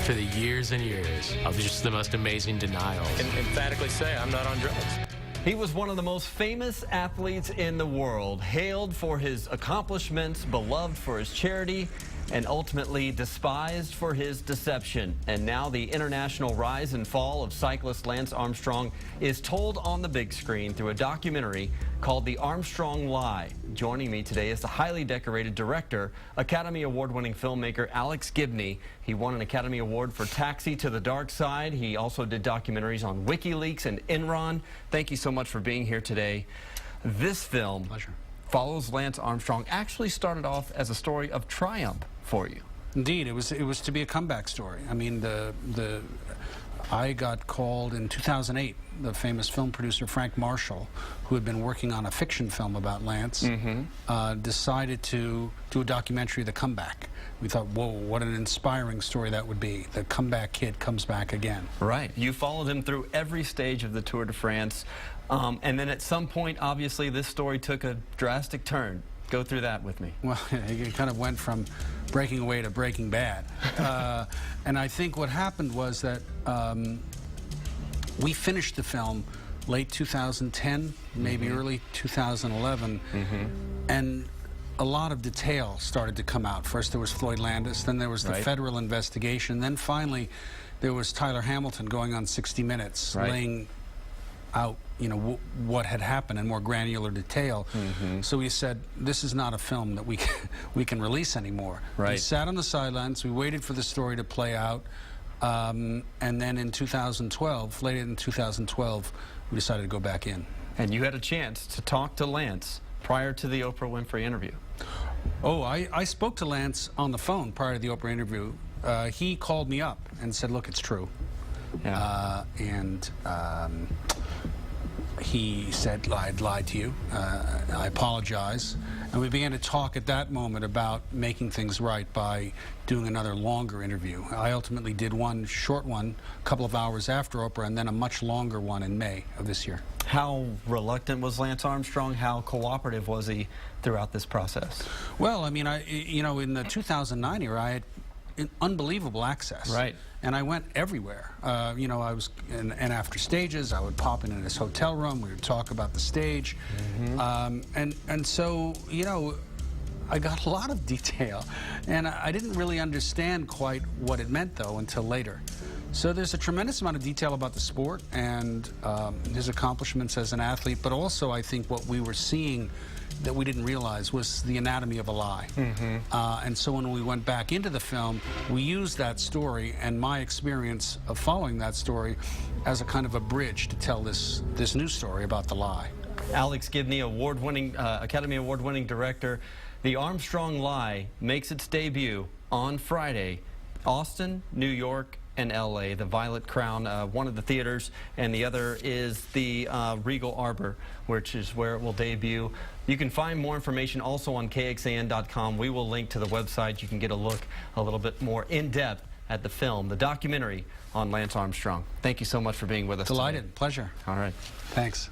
after the years and years of just the most amazing denials. I can emphatically say I'm not on drugs. He was one of the most famous athletes in the world, hailed for his accomplishments, beloved for his charity, and ultimately despised for his deception. And now the international rise and fall of cyclist Lance Armstrong is told on the big screen through a documentary called The Armstrong Lie. Joining me today is the highly decorated director, Academy Award-winning filmmaker Alex Gibney. He won an Academy Award for Taxi to the Dark Side. He also did documentaries on Wikileaks and Enron. Thank you so much for being here today. This film follows Lance Armstrong. Actually started off as a story of triumph for you. Indeed, it was to be a comeback story. I mean, I got called in 2008. The famous film producer Frank Marshall, who had been working on a fiction film about Lance, decided to do a documentary, The Comeback. We thought, whoa, what an inspiring story that would be. The comeback kid comes back again. Right. You followed him through every stage of the Tour de France. And then at some point, obviously, this story took a drastic turn. Go through that with me. Well, it kind of went from Breaking Away to Breaking Bad. And I think what happened was that we finished the film late 2010, maybe early 2011, and a lot of detail started to come out. First there was Floyd Landis, then there was the federal investigation, then finally there was Tyler Hamilton going on 60 Minutes, laying out, you know, what had happened in more granular detail. So we said, this is not a film that we can release anymore. We sat on the sidelines, we waited for the story to play out, and then in 2012, late in 2012, we decided to go back in. And you had a chance to talk to Lance prior to the Oprah Winfrey interview. Oh, I spoke to Lance on the phone prior to the Oprah interview. He called me up and said, look, it's true. He said, I'd lied to you. I apologize. And we began to talk at that moment about making things right by doing another longer interview. I ultimately did one short one a couple of hours after Oprah, and then a much longer one in May of this year. How reluctant was Lance Armstrong? How cooperative was he throughout this process? Well, I mean, you know, in the 2009 era, I had unbelievable access. And I went everywhere. You know, I was, and after stages, I would pop in his hotel room, we would talk about the stage. And so, you know, I got a lot of detail. And I didn't really understand quite what it meant, though, until later. So there's a tremendous amount of detail about the sport and his accomplishments as an athlete, but also I think what we were seeing that we didn't realize was the anatomy of a lie. And so when we went back into the film, we used that story and my experience of following that story as a kind of a bridge to tell this new story about the lie. Alex Gibney, award-winning, Academy Award-winning director. The Armstrong Lie makes its debut on Friday. Austin, New York, and LA, the Violet Crown, one of the theaters, and the other is the Regal Arbor, which is where it will debut. You can find more information also on KXAN.com. We will link to the website. You can get a look a little bit more in-depth at the film, the documentary on Lance Armstrong. Thank you so much for being with us. Delighted. Today. Pleasure. All right. Thanks.